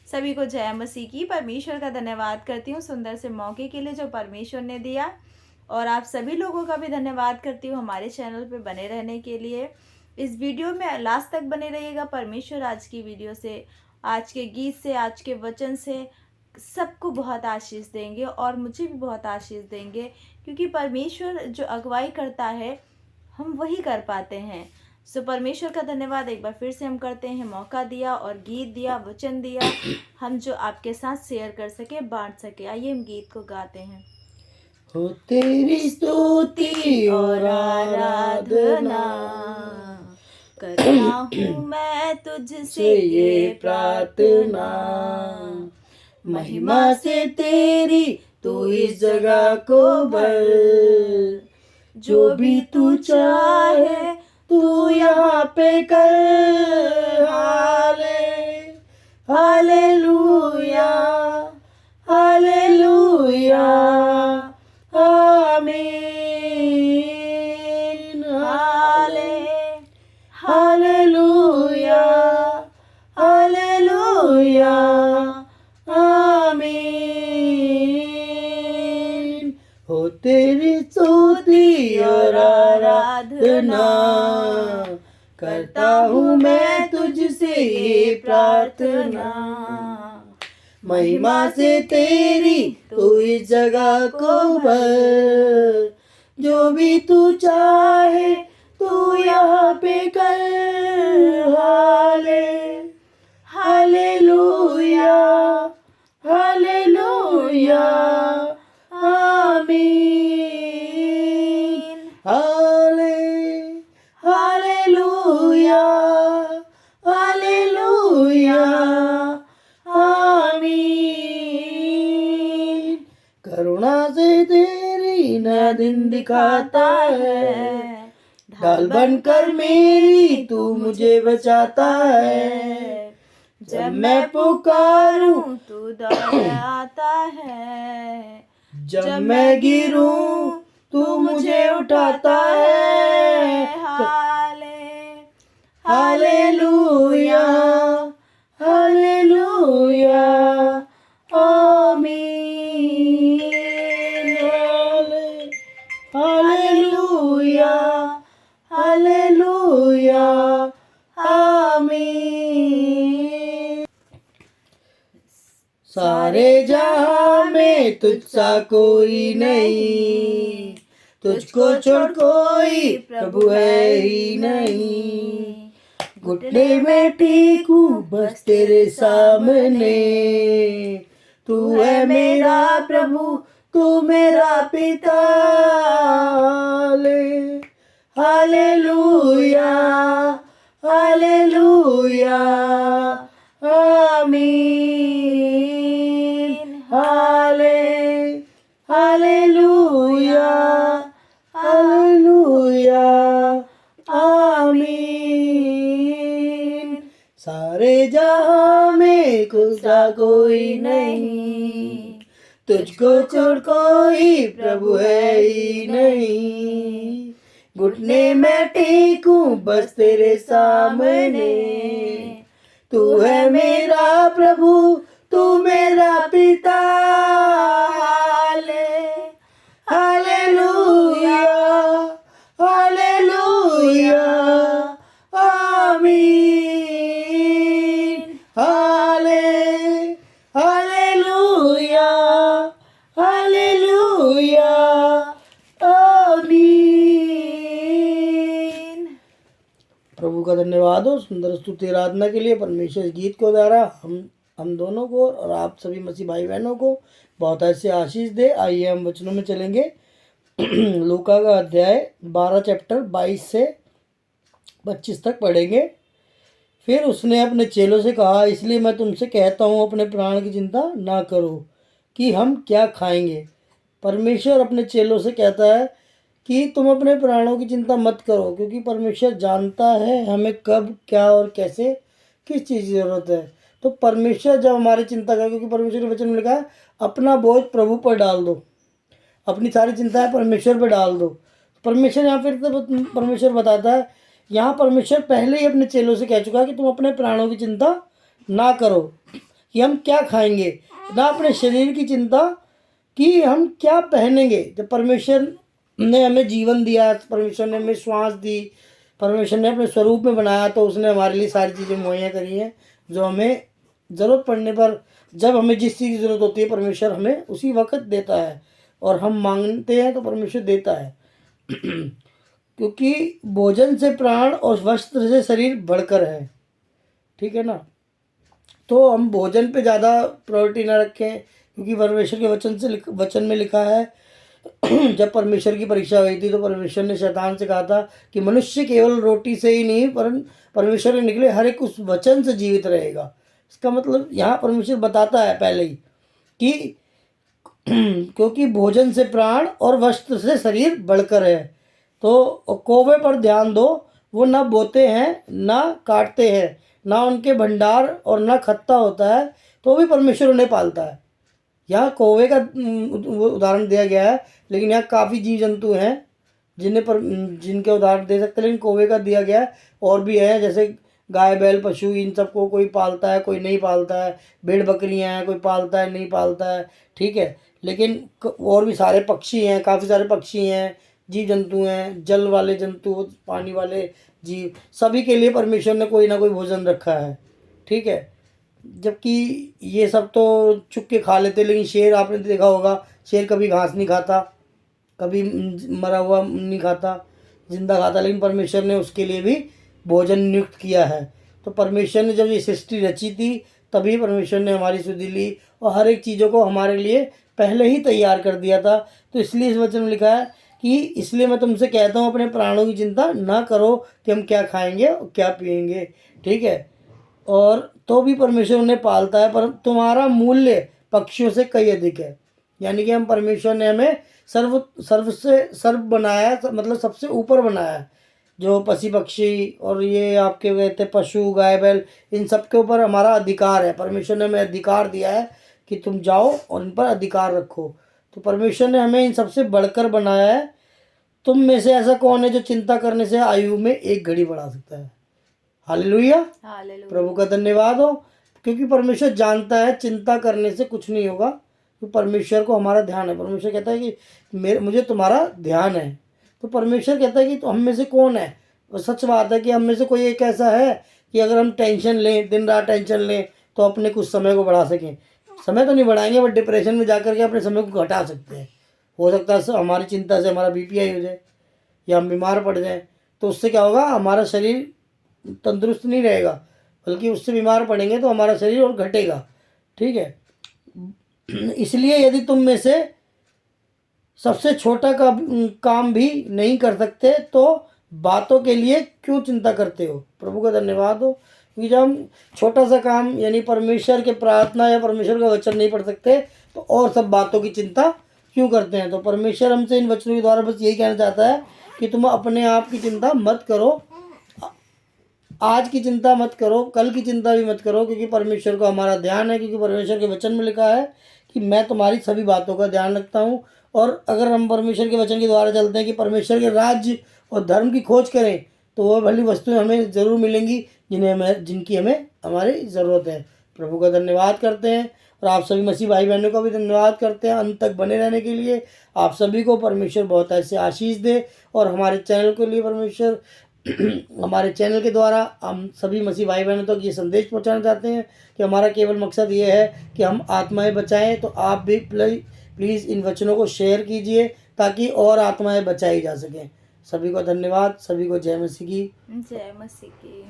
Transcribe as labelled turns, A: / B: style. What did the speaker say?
A: सभी को जय मसीह की। परमेश्वर का धन्यवाद करती हूँ सुंदर से मौके के लिए जो परमेश्वर ने दिया, और आप सभी लोगों का भी धन्यवाद करती हूँ हमारे चैनल पे बने रहने के लिए। इस वीडियो में लास्ट तक बने रहिएगा। परमेश्वर आज की वीडियो से, आज के गीत से, आज के वचन से सबको बहुत आशीष देंगे और मुझे भी बहुत आशीष देंगे, क्योंकि परमेश्वर जो अगुवाई करता है हम वही कर पाते हैं। सो परमेश्वर का धन्यवाद एक बार फिर से हम करते हैं, मौका दिया और गीत दिया, वचन दिया, हम जो आपके साथ शेयर कर सके, बांट सके। आइए हम गीत को गाते हैं।
B: हो तेरी स्तुति और
A: आराधना करता हूँ मैं तुझसे ये प्रार्थना,
B: महिमा से तेरी तू इस जगह को भर, जो भी तू चाहे तू यहाँ पे कर। हालेलुया हालेलुया आमीन। हालेलुया हालेलुया आमीन। हो तेरी स्तुति और आराधना करता हूँ मैं तुझसे ये प्रार्थना, महिमा से तेरी तू इस जगह को भर, जो भी तू चाहे तू यहाँ पे कर। हालेलुया हालेलुया आमीन। हालेलुया हालेलुया आमीन। करुणा से तेरी न दिन दिखाता है, ढाल बनकर मेरी तू मुझे बचाता है।
A: जब मैं पुकारूं तू दौड़ आता है,
B: जब मैं गिरूं तू मुझे उठाता है। हालेलुया हालेलुया आमीन। हालेलुया हालेलुया आमीन। सारे जहां में तुझसा कोई नहीं, तुझको छोड़ कोई प्रभु है ही नहीं। घुटने में टेकूं बस तेरे सामने, तू है मेरा प्रभु तू मेरा पिता। हालेलुया हालेलुया आमीन। हालेलुया हालेलुया आमीन। सारे जहां में खुदा कोई नहीं, तुझको छोड़ कोई प्रभु है ही नहीं। घुटने में टेकूं बस तेरे सामने, तू है मेरा प्रभु तू मेरा पिता। हालेलुया हालेलुया आमीन। हालेलुया हालेलुया आमीन। प्रभु का धन्यवाद हो सुंदर स्तुति आराधना के लिए। परमेश्वर इस गीत को द्वारा हम दोनों को और आप सभी मसीह भाई बहनों को बहुत ऐसे आशीष दे। आइए हम वचनों में चलेंगे। लूका का अध्याय 12 चैप्टर 22 से 25 तक पढ़ेंगे। फिर उसने अपने चेलों से कहा, इसलिए मैं तुमसे कहता हूँ अपने प्राण की चिंता ना करो कि हम क्या खाएंगे। परमेश्वर अपने चेलों से कहता है कि तुम अपने प्राणों की चिंता मत करो, क्योंकि परमेश्वर जानता है हमें कब क्या और कैसे किस चीज़ की ज़रूरत है। तो परमेश्वर जब हमारी चिंता करे, क्योंकि परमेश्वर के वचन में लिखा है अपना बोझ प्रभु पर डाल दो, अपनी सारी चिंताएं परमेश्वर पर डाल दो। परमेश्वर यहाँ फिर परमेश्वर बताता है, यहाँ परमेश्वर पहले ही अपने चेलों से कह चुका है कि तुम अपने प्राणों की चिंता ना करो। कि हम क्या खाएंगे, ना अपने शरीर की चिंता कि हम क्या पहनेंगे। जब परमेश्वर ने हमें जीवन दिया, परमेश्वर ने हमें श्वास दी, परमेश्वर ने अपने स्वरूप में बनाया, तो उसने हमारे लिए सारी चीज़ें मुहैया करी हैं जो हमें ज़रूरत पड़ने पर, जब हमें जिस चीज़ की ज़रूरत होती है परमेश्वर हमें उसी वक्त देता है, और हम मांगते हैं तो परमेश्वर देता है। क्योंकि भोजन से प्राण और वस्त्र से शरीर बढ़कर है, ठीक है ना। तो हम भोजन पे ज़्यादा प्रायोरिटी ना रखें, क्योंकि परमेश्वर के वचन में लिखा है जब परमेश्वर की परीक्षा हुई थी तो परमेश्वर ने शैतान से कहा था कि मनुष्य केवल रोटी से ही नहीं वरन परमेश्वर के निकले हर एक उस वचन से जीवित रहेगा। इसका मतलब यहाँ परमेश्वर बताता है पहले ही कि क्योंकि भोजन से प्राण और वस्त्र से शरीर बढ़कर है। तो कौवे पर ध्यान दो, वो ना बोते हैं ना काटते हैं, ना उनके भंडार और ना खत्ता होता है, तो भी परमेश्वर उन्हें पालता है। यहाँ कौवे का वो उदाहरण दिया गया है, लेकिन यहाँ काफ़ी जीव जंतु हैं जिनके उदाहरण दे सकते हैं, लेकिन कौवे का दिया गया है। और भी है, जैसे गाय बैल पशु, इन सबको कोई पालता है कोई नहीं पालता है, भेड़ बकरियां हैं कोई पालता है नहीं पालता है, ठीक है। लेकिन और भी सारे पक्षी हैं, काफ़ी सारे पक्षी हैं, जीव जंतु हैं, जल वाले जंतु, पानी वाले जीव, सभी के लिए परमेश्वर ने कोई ना कोई भोजन रखा है, ठीक है। जबकि ये सब तो चुप के खा लेते, लेकिन शेर आपने देखा होगा, शेर कभी घास नहीं खाता, कभी मरा हुआ नहीं खाता, जिंदा खाता, लेकिन परमेश्वर ने उसके लिए भी भोजन नियुक्त किया है। तो परमेश्वर ने जब ये सृष्टि रची थी तभी परमेश्वर ने हमारी सुधि ली और हर एक चीज़ों को हमारे लिए पहले ही तैयार कर दिया था। तो इसलिए इस वचन में लिखा है कि इसलिए मैं तुमसे कहता हूँ अपने प्राणों की चिंता ना करो कि हम क्या खाएंगे और क्या पिएंगे, ठीक है। और तो भी परमेश्वर उन्हें पालता है, पर तुम्हारा मूल्य पक्षियों से कई अधिक है। यानी कि हम परमेश्वर ने हमें सर्व बनाया है, मतलब सबसे ऊपर बनाया है। जो पशु पक्षी और ये आपके कहते पशु गाय बैल, इन सब के ऊपर हमारा अधिकार है। परमेश्वर ने हमें अधिकार दिया है कि तुम जाओ और इन पर अधिकार रखो। तो परमेश्वर ने हमें इन सबसे बढ़कर बनाया है। तुम में से ऐसा कौन है जो चिंता करने से आयु में एक घड़ी बढ़ा सकता है? Hallelujah,
A: hallelujah.
B: प्रभु का धन्यवाद हो। क्योंकि परमेश्वर जानता है चिंता करने से कुछ नहीं होगा, तो परमेश्वर को हमारा ध्यान है। परमेश्वर कहता है कि मुझे तुम्हारा ध्यान है। तो परमेश्वर कहता है कि तो हम में से कौन है, और सच बात है कि हम में से कोई एक ऐसा है कि अगर हम टेंशन लें, दिन रात टेंशन लें, तो अपने कुछ समय को बढ़ा सकें। समय तो नहीं बढ़ाएंगे, बट डिप्रेशन में जाकर के अपने समय को घटा सकते हैं। हो सकता है हमारी चिंता से हमारा बीपी हाई हो जाए या हम बीमार पड़ जाएं, तो उससे क्या होगा, हमारा शरीर तंदुरुस्त नहीं रहेगा, बल्कि उससे बीमार पड़ेंगे तो हमारा शरीर और घटेगा, ठीक है। इसलिए यदि तुम में से सबसे छोटा का काम भी नहीं कर सकते तो बातों के लिए क्यों चिंता करते हो? प्रभु का धन्यवाद हो। क्योंकि जब हम छोटा सा काम यानी परमेश्वर के प्रार्थना या परमेश्वर का वचन नहीं पढ़ सकते तो और सब बातों की चिंता क्यों करते हैं? तो परमेश्वर हमसे इन वचनों के द्वारा बस यही कहना चाहता है कि तुम अपने आप की चिंता मत करो, आज की चिंता मत करो, कल की चिंता भी मत करो, क्योंकि परमेश्वर को हमारा ध्यान है। क्योंकि परमेश्वर के वचन में लिखा है कि मैं तुम्हारी सभी बातों का ध्यान रखता हूँ। और अगर हम परमेश्वर के वचन के द्वारा चलते हैं कि परमेश्वर के राज्य और धर्म की खोज करें, तो वह भली वस्तुएं हमें ज़रूर मिलेंगी जिनकी हमें हमारी ज़रूरत है। प्रभु का धन्यवाद करते हैं और आप सभी मसीह भाई बहनों का भी धन्यवाद करते हैं अंत तक बने रहने के लिए। आप सभी को परमेश्वर बहुत ऐसे आशीष दे। और हमारे चैनल के लिए परमेश्वर हमारे चैनल के द्वारा हम सभी मसीह भाई बहनों तक ये संदेश पहुंचाना चाहते हैं कि हमारा केवल मकसद ये है कि हम आत्माएं बचाएं। तो आप भी प्लीज़ इन वचनों को शेयर कीजिए ताकि और आत्माएं बचाई जा सकें। सभी को धन्यवाद, सभी को जय मसीह की।
A: जय मसीह की।